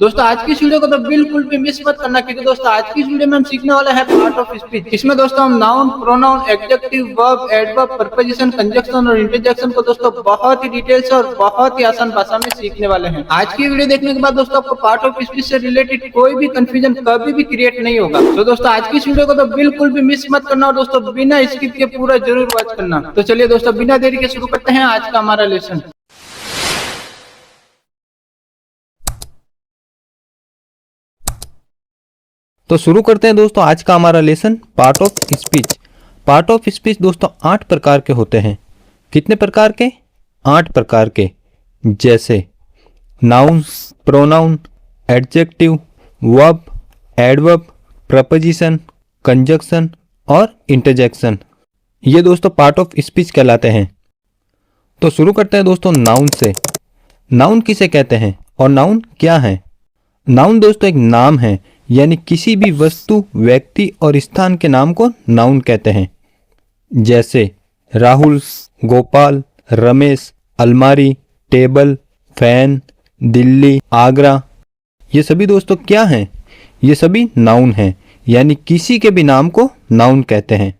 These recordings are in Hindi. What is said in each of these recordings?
दोस्तों आज की इस वीडियो को तो बिल्कुल भी मिस मत करना, क्योंकि दोस्तों आज की इस वीडियो में हम सीखने वाले हैं पार्ट ऑफ स्पीच। इसमें दोस्तों हम noun, pronoun, adjective, verb, adverb, preposition, conjunction और इंटरजेक्शन को दोस्तों बहुत ही डिटेल से और बहुत ही आसान भाषा में सीखने वाले हैं। आज की वीडियो देखने के बाद दोस्तों आपको पार्ट ऑफ स्पीच से रिलेटेड कोई भी कंफ्यूजन कभी भी क्रिएट नहीं होगा। तो दोस्तों आज की इस वीडियो को तो बिल्कुल भी मिस मत करना और दोस्तों बिना स्किप के पूरा जरूर वॉच करना। तो चलिए दोस्तों बिना देरी के शुरू करते हैं आज का हमारा लेसन। तो शुरू करते हैं दोस्तों आज का हमारा lesson part of speech. Part of speech दोस्तों 8 प्रकार के होते हैं। कितने प्रकार के? 8 प्रकार के। जैसे noun, pronoun, adjective, verb, adverb, preposition, conjunction और इंटरजेक्शन। ये दोस्तों पार्ट ऑफ स्पीच कहलाते हैं। तो शुरू करते हैं दोस्तों नाउन से। नाउन किसे कहते हैं और नाउन क्या है? नाउन दोस्तों एक नाम है, यानी किसी भी वस्तु, व्यक्ति और स्थान के नाम को नाउन कहते हैं। जैसे राहुल, गोपाल, रमेश, अलमारी, टेबल, फैन, दिल्ली, आगरा। ये सभी दोस्तों क्या हैं? ये सभी नाउन हैं, यानी किसी के भी नाम को नाउन कहते हैं।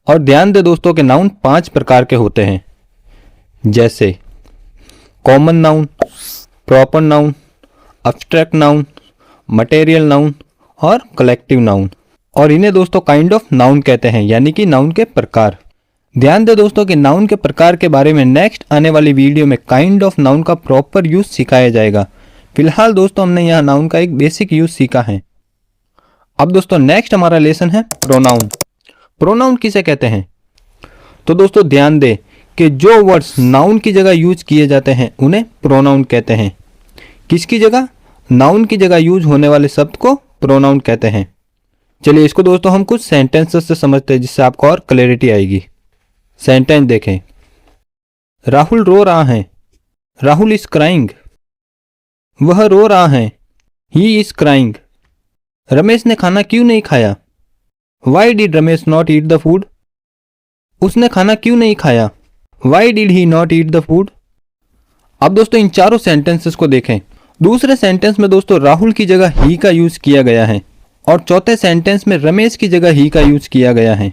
और ध्यान दे दोस्तों के नाउन 5 प्रकार के होते हैं। जैसे common noun, proper noun, abstract noun, material noun और कलेक्टिव नाउन। और इन्हें दोस्तों काइंड ऑफ नाउन कहते हैं, यानी कि नाउन के प्रकार। ध्यान दे दोस्तों कि नाउन के प्रकार के बारे में नेक्स्ट आने वाली वीडियो में काइंड ऑफ नाउन का प्रॉपर यूज सिखाया जाएगा। फिलहाल दोस्तों हमने यहाँ नाउन का एक बेसिक यूज सीखा है। अब दोस्तों नेक्स्ट हमारा लेसन है प्रोनाउन। प्रोनाउन किसे कहते हैं? तो दोस्तों ध्यान दे कि जो वर्ड्स नाउन की जगह यूज किए जाते हैं उन्हें प्रोनाउन कहते हैं। किसकी जगह? नाउन की जगह यूज होने वाले शब्द को प्रोनाउन कहते हैं। चलिए इसको दोस्तों हम कुछ सेंटेंसेस से समझते हैं, जिससे आपको और क्लैरिटी आएगी। सेंटेंस देखें। राहुल रो रहा है। Rahul is crying. वह रो रहा है। He is crying. रमेश ने खाना क्यों नहीं खाया? Why did Ramesh not eat the food? उसने खाना क्यों नहीं खाया? Why did he not eat the food? अब दोस्तों इन चारों सेंटेंसेस को देखें। दूसरे सेंटेंस में दोस्तों राहुल की जगह ही का यूज किया गया है और चौथे सेंटेंस में रमेश की जगह ही का यूज किया गया है,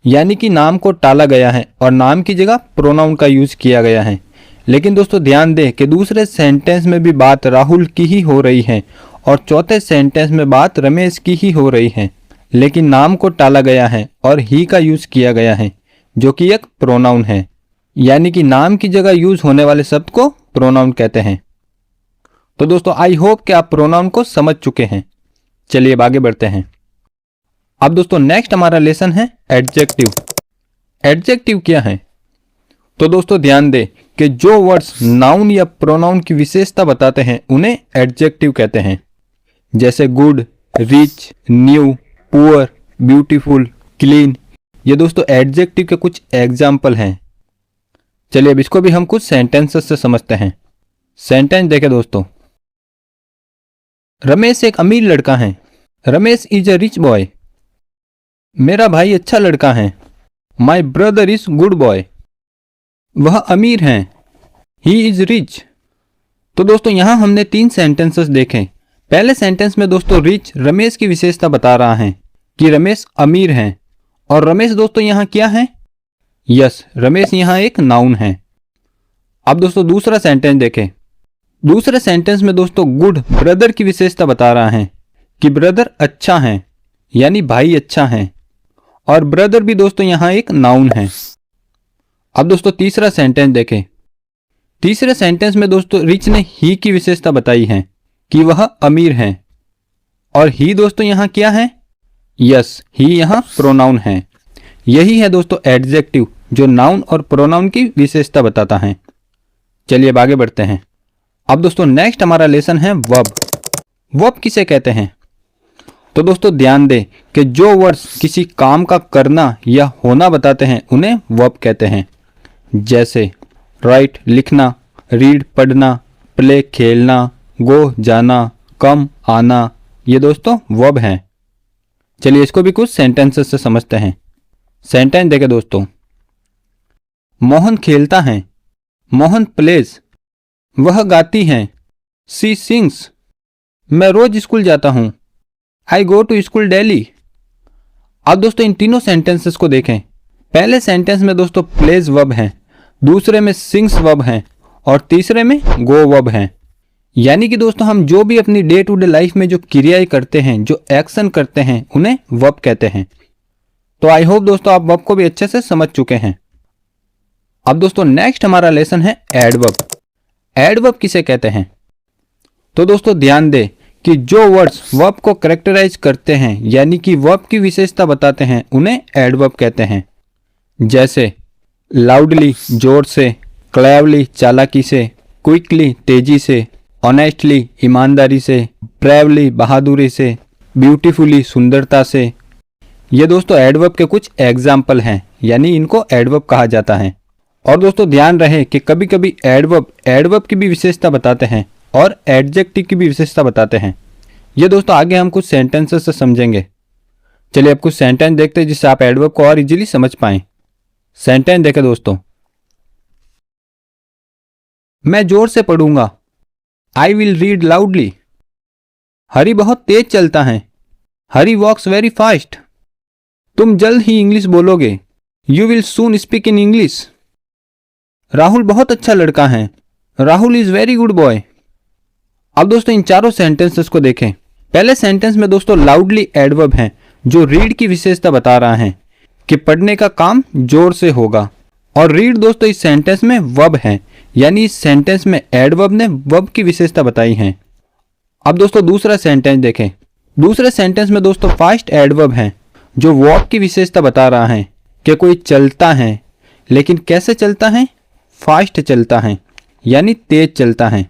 यानी कि नाम को टाला गया है और नाम की जगह प्रोनाउन का यूज किया गया है। लेकिन दोस्तों ध्यान दें कि दूसरे सेंटेंस में भी बात राहुल की ही हो रही है और चौथे सेंटेंस में बात रमेश की ही हो रही है, लेकिन नाम को टाला गया है और ही का यूज किया गया है, जो कि एक प्रोनाउन है। यानी कि नाम की जगह यूज होने वाले शब्द को प्रोनाउन कहते हैं। तो दोस्तों आई होप कि आप प्रोनाउन को समझ चुके हैं। चलिए अब आगे बढ़ते हैं। अब दोस्तों नेक्स्ट हमारा लेसन है एडजेक्टिव। एडजेक्टिव क्या है? तो दोस्तों ध्यान दें कि जो वर्ड्स नाउन या प्रोनाउन की विशेषता बताते हैं उन्हें एडजेक्टिव कहते हैं। जैसे good, rich, new, poor, beautiful, clean. ये दोस्तों एडजेक्टिव के कुछ एग्जाम्पल हैं। चलिए अब इसको भी हम कुछ सेंटेंसेस से समझते हैं। सेंटेंस देखें दोस्तों। रमेश एक अमीर लड़का है। Ramesh is a rich boy. मेरा भाई अच्छा लड़का है। My brother is good boy. वह अमीर हैं। He is rich. तो दोस्तों यहां हमने 3 सेंटेंसेस देखे। पहले सेंटेंस में दोस्तों रिच रमेश की विशेषता बता रहा है कि रमेश अमीर हैं और रमेश दोस्तों यहां क्या है? यस, रमेश यहां एक नाउन है। अब दोस्तों दूसरा सेंटेंस देखें। दूसरे सेंटेंस में दोस्तों गुड ब्रदर की विशेषता बता रहा है कि ब्रदर अच्छा है, यानी भाई अच्छा है, और ब्रदर भी दोस्तों यहां एक नाउन है। अब दोस्तों तीसरा सेंटेंस देखें। तीसरे सेंटेंस में दोस्तों रिच ने ही की विशेषता बताई है कि वह अमीर है, और ही दोस्तों यहां क्या है? यस, ही यहां प्रोनाउन है। यही है दोस्तों एडजेक्टिव, जो नाउन और प्रोनाउन की विशेषता बताता है। चलिए अब आगे बढ़ते हैं। अब दोस्तों नेक्स्ट हमारा लेसन है वर्ब। वर्ब किसे कहते हैं? तो दोस्तों ध्यान दें कि जो वर्ड्स किसी काम का करना या होना बताते हैं उन्हें वर्ब कहते हैं। जैसे राइट लिखना, रीड पढ़ना, प्ले खेलना, गो जाना, कम आना। ये दोस्तों वर्ब हैं। चलिए इसको भी कुछ सेंटेंसेस से समझते हैं। सेंटेंस देखें दोस्तों। मोहन खेलता है। मोहन प्लेज। वह गाती हैं। सी सिंग्स। मैं रोज स्कूल जाता हूं। आई गो टू स्कूल डेली। अब दोस्तों इन तीनों सेंटेंसेस को देखें। पहले सेंटेंस में दोस्तों प्लेज वर्ब है, दूसरे में सिंग्स वर्ब है और तीसरे में गो वर्ब है। यानी कि दोस्तों हम जो भी अपनी डे टू डे लाइफ में जो क्रियाएं करते हैं, जो एक्शन करते हैं, उन्हें वर्ब कहते हैं। तो आई होप दोस्तों आप वर्ब को भी अच्छे से समझ चुके हैं। अब दोस्तों नेक्स्ट हमारा लेसन है एडवर्ब। एडवर्ब किसे कहते हैं? तो दोस्तों ध्यान दें कि जो वर्ड्स वर्ब को कैरेक्टराइज करते हैं, यानी कि वर्ब की विशेषता बताते हैं, उन्हें एडवर्ब कहते हैं। जैसे लाउडली जोर से, क्लेवरली चालाकी से, क्विकली तेजी से, ऑनेस्टली ईमानदारी से, ब्रेवली बहादुरी से, ब्यूटीफुली सुंदरता से। ये दोस्तों एडवर्ब के कुछ एग्जाम्पल हैं, यानी इनको एडवर्ब कहा जाता है। और दोस्तों ध्यान रहे कि कभी कभी एडवर्ब की भी विशेषता बताते हैं और एडजेक्टिव की भी विशेषता बताते हैं। ये दोस्तों आगे हम कुछ सेंटेंसेस से समझेंगे। चलिए अब कुछ सेंटेंस देखते हैं जिससे आप एडवर्ब को और इजीली समझ पाएं। सेंटेंस देखें दोस्तों। मैं जोर से पढ़ूंगा। I will read loudly. Hari बहुत तेज चलता है। Hari walks very fast. तुम जल्द ही इंग्लिश बोलोगे। You will soon speak in English. Rahul बहुत अच्छा लड़का है। Rahul is very good boy. अब दोस्तों इन चारों सेंटेंसेस को देखें। पहले सेंटेंस में दोस्तों लाउडली एडवर्ब है जो रीड की विशेषता बता रहा है कि पढ़ने का काम जोर से होगा। और रीड दोस्तों इस सेंटेंस में वर्ब है, यानी इस सेंटेंस में एडवर्ब ने वर्ब की विशेषता बताई है। अब दोस्तों दूसरा सेंटेंस देखें। दूसरे सेंटेंस में दोस्तों फास्ट एडवर्ब है जो वर्ब की विशेषता बता रहा है कि कोई चलता है, लेकिन कैसे चलता है? फास्ट चलता है, यानी तेज चलता है।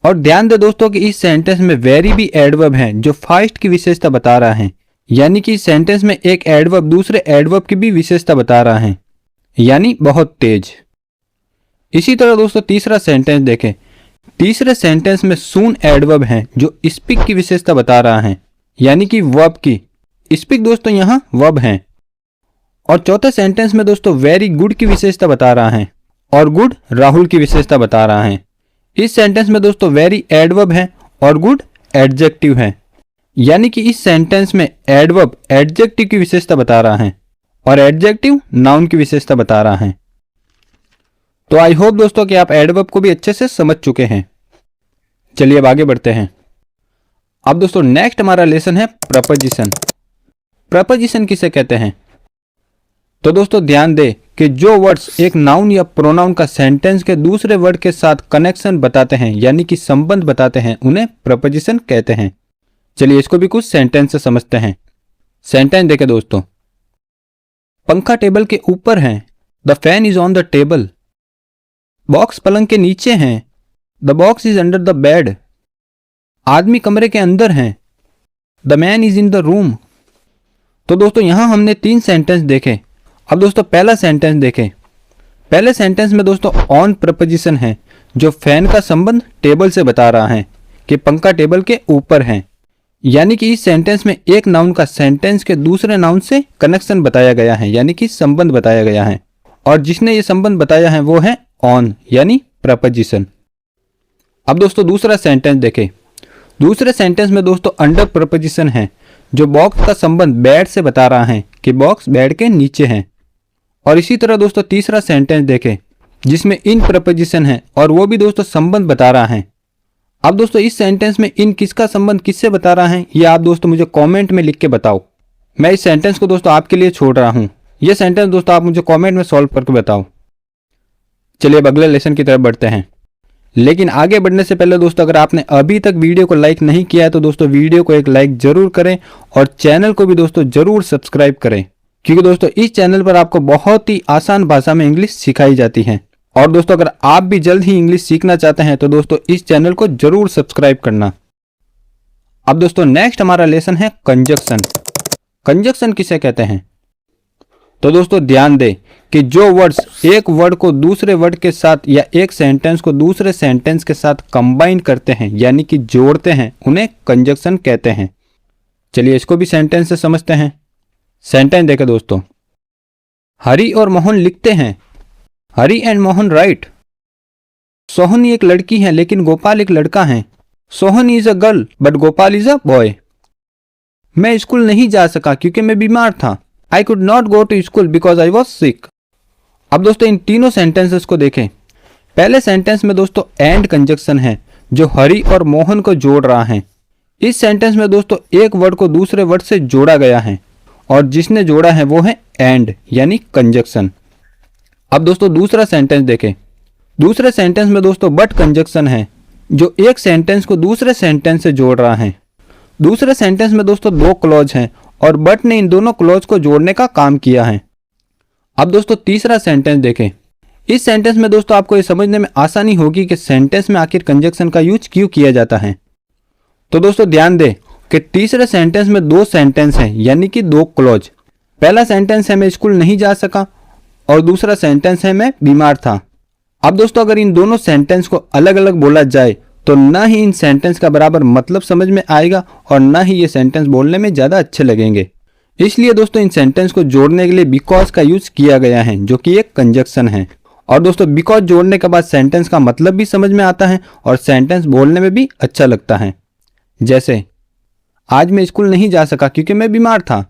और ध्यान दें दोस्तों कि इस सेंटेंस में वेरी भी एडवर्ब है जो फास्ट की विशेषता बता रहा है, यानी कि इस सेंटेंस में एक एडवर्ब दूसरे एडवर्ब की भी विशेषता बता रहा है, यानी बहुत तेज। इसी तरह दोस्तों तीसरा सेंटेंस देखें। तीसरे सेंटेंस में सून एडवर्ब है जो स्पीक की विशेषता बता रहा है, यानी कि वर्ब की। स्पीक दोस्तों यहाँ वर्ब है। और चौथे सेंटेंस में दोस्तों वेरी गुड की विशेषता बता रहा है और गुड राहुल की विशेषता बता रहा है। इस सेंटेंस में दोस्तों वेरी एडवर्ब है और गुड एडजेक्टिव है, यानी कि इस सेंटेंस में एडवर्ब एडजेक्टिव की विशेषता बता रहा है और एडजेक्टिव नाउन की विशेषता बता रहा है। तो आई होप दोस्तों कि आप एडवर्ब को भी अच्छे से समझ चुके हैं। चलिए अब आगे बढ़ते हैं। अब दोस्तों नेक्स्ट हमारा लेसन है प्रपोजिशन। प्रपोजिशन किसे कहते हैं? तो दोस्तों ध्यान दें कि जो वर्ड्स एक नाउन या प्रोनाउन का सेंटेंस के दूसरे वर्ड के साथ कनेक्शन बताते हैं, यानी कि संबंध बताते हैं, उन्हें प्रपोजिशन कहते हैं। चलिए इसको भी कुछ सेंटेंस से समझते हैं। सेंटेंस देखें दोस्तों। पंखा टेबल के ऊपर है। The fan is on the table. Box पलंग के नीचे है। The box is under the bed. आदमी कमरे के अंदर है। The man is in the room. तो दोस्तों यहां हमने 3 सेंटेंस देखे। अब दोस्तों पहला सेंटेंस देखें। पहले सेंटेंस में दोस्तों ऑन प्रपोजिशन है जो फैन का संबंध टेबल से बता रहा है कि पंखा टेबल के ऊपर है, यानी कि इस सेंटेंस में एक नाउन का सेंटेंस के दूसरे नाउन से कनेक्शन बताया गया है, यानी कि संबंध बताया गया है। और जिसने ये संबंध बताया है वो है ऑन, यानी प्रपोजिशन। अब दोस्तों दूसरा सेंटेंस देखें। दूसरे सेंटेंस में दोस्तों अंडर प्रपोजिशन है जो बॉक्स का संबंध बेड से बता रहा है कि बॉक्स बेड के नीचे है। और इसी तरह दोस्तों तीसरा सेंटेंस देखें जिसमें इन प्रपोजिशन है और वो भी दोस्तों संबंध बता रहा है। अब दोस्तों इस सेंटेंस में इन किसका संबंध किससे बता रहा है ये आप दोस्तों मुझे कमेंट में लिख के बताओ। मैं इस सेंटेंस को दोस्तों आपके लिए छोड़ रहा हूं। ये सेंटेंस दोस्तों आप मुझे कमेंट में सॉल्व करके बताओ। चलिए अब अगले लेसन की तरफ बढ़ते हैं। लेकिन आगे बढ़ने से पहले दोस्तों अगर आपने अभी तक वीडियो को लाइक नहीं किया है तो दोस्तों वीडियो को एक लाइक जरूर करें और चैनल को भी दोस्तों जरूर सब्सक्राइब करें, क्योंकि दोस्तों इस चैनल पर आपको बहुत ही आसान भाषा में इंग्लिश सिखाई जाती है। और दोस्तों अगर आप भी जल्द ही इंग्लिश सीखना चाहते हैं तो दोस्तों इस चैनल को जरूर सब्सक्राइब करना। अब दोस्तों नेक्स्ट हमारा लेसन है कंजक्शन। कंजक्शन किसे कहते हैं? तो दोस्तों ध्यान दें कि जो वर्ड्स एक वर्ड को दूसरे वर्ड के साथ या एक सेंटेंस को दूसरे सेंटेंस के साथ कंबाइन करते हैं, यानी कि जोड़ते हैं, उन्हें कंजक्शन कहते हैं। चलिए इसको भी सेंटेंस से समझते हैं। सेंटेंस देखें दोस्तों। हरी और मोहन लिखते हैं। Hari and Mohan write. सोहनी एक लड़की है लेकिन गोपाल एक लड़का है। Sohan is a girl but Gopal is a boy. मैं स्कूल नहीं जा सका क्योंकि मैं बीमार था। I could not go to school because I was sick. अब दोस्तों इन तीनों सेंटेंसेस को देखें। पहले सेंटेंस में दोस्तों एंड कंजक्शन है जो हरि और मोहन को जोड़ रहा है। इस सेंटेंस में दोस्तों एक वर्ड को दूसरे वर्ड से जोड़ा गया है और जिसने जोड़ा है वो है एंड यानी कंजक्शन। अब दोस्तों दूसरा सेंटेंस देखें। दूसरे सेंटेंस में दोस्तों बट कंजक्शन है जो एक सेंटेंस को दूसरे सेंटेंस से जोड़ रहा है। दूसरे सेंटेंस में दोस्तों दो क्लॉज हैं और बट ने इन दोनों क्लॉज को जोड़ने का काम किया है। अब दोस्तों तीसरा सेंटेंस देखें। इस सेंटेंस में दोस्तों आपको ये समझने में आसानी होगी कि सेंटेंस में आखिर कंजक्शन का यूज क्यों किया जाता है। तो दोस्तों ध्यान दें कि तीसरे सेंटेंस में दो सेंटेंस हैं यानी कि दो क्लॉज। पहला सेंटेंस है मैं स्कूल नहीं जा सका और दूसरा सेंटेंस है मैं बीमार था। अब दोस्तों अगर इन दोनों सेंटेंस को अलग अलग बोला जाए तो ना ही इन सेंटेंस का बराबर मतलब समझ में आएगा और ना ही ये सेंटेंस बोलने में ज़्यादा अच्छे लगेंगे। इसलिए दोस्तों इन सेंटेंस को जोड़ने के लिए बिकॉज का यूज किया गया है जो कि एक कंजक्शन है। और दोस्तों बिकॉज जोड़ने के बाद सेंटेंस का मतलब भी समझ में आता है और सेंटेंस बोलने में भी अच्छा लगता है। जैसे आज मैं स्कूल नहीं जा सका क्योंकि मैं बीमार था।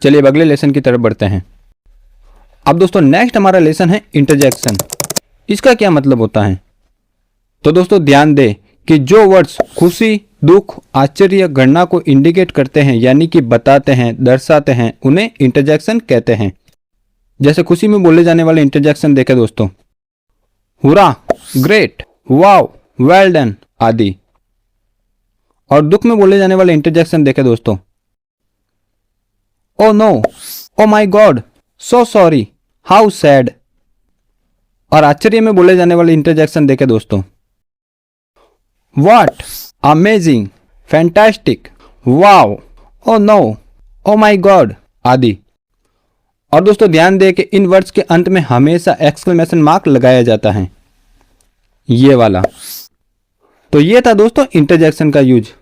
चलिए अब अगले लेसन की तरफ बढ़ते हैं। अब दोस्तों नेक्स्ट हमारा लेसन है इंटरजेक्शन। इसका क्या मतलब होता है? तो दोस्तों ध्यान दें कि जो वर्ड्स खुशी, दुख, आश्चर्य या घटना को इंडिकेट करते हैं यानी कि बताते हैं, दर्शाते हैं, उन्हें इंटरजेक्शन कहते हैं। जैसे खुशी में बोले जाने वाले इंटरजेक्शन देखें दोस्तों, हुरा, ग्रेट, वाव, वेल डन आदि। और दुख में बोले जाने वाले इंटरजेक्शन देखें दोस्तों, oh no, oh my God, so sorry, how sad. और आश्चर्य में बोले जाने वाले इंटरजेक्शन देखें दोस्तों, what, amazing, fantastic, wow, oh no, oh my God आदि। और दोस्तों ध्यान दें कि इन वर्ड्स के अंत में हमेशा एक्सक्लेमेशन मार्क लगाया जाता है, ये वाला। तो ये था दोस्तों इंटरजेक्शन का यूज।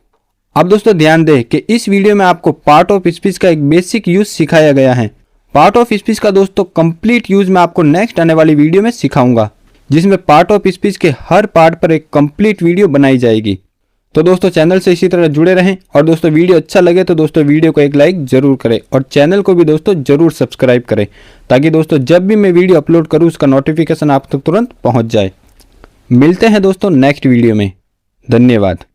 अब दोस्तों ध्यान दें कि इस वीडियो में आपको पार्ट ऑफ स्पीच का एक बेसिक यूज सिखाया गया है। पार्ट ऑफ स्पीच का दोस्तों कंप्लीट यूज मैं आपको नेक्स्ट आने वाली वीडियो में सिखाऊंगा, जिसमें पार्ट ऑफ स्पीच के हर पार्ट पर एक कंप्लीट वीडियो बनाई जाएगी। तो दोस्तों चैनल से इसी तरह जुड़े रहें और दोस्तों वीडियो अच्छा लगे तो दोस्तों वीडियो को एक लाइक जरूर करें और चैनल को भी दोस्तों जरूर सब्सक्राइब करें ताकि दोस्तों जब भी मैं वीडियो अपलोड करूं उसका नोटिफिकेशन आप तक तुरंत पहुंच जाए। मिलते हैं दोस्तों नेक्स्ट वीडियो में। धन्यवाद।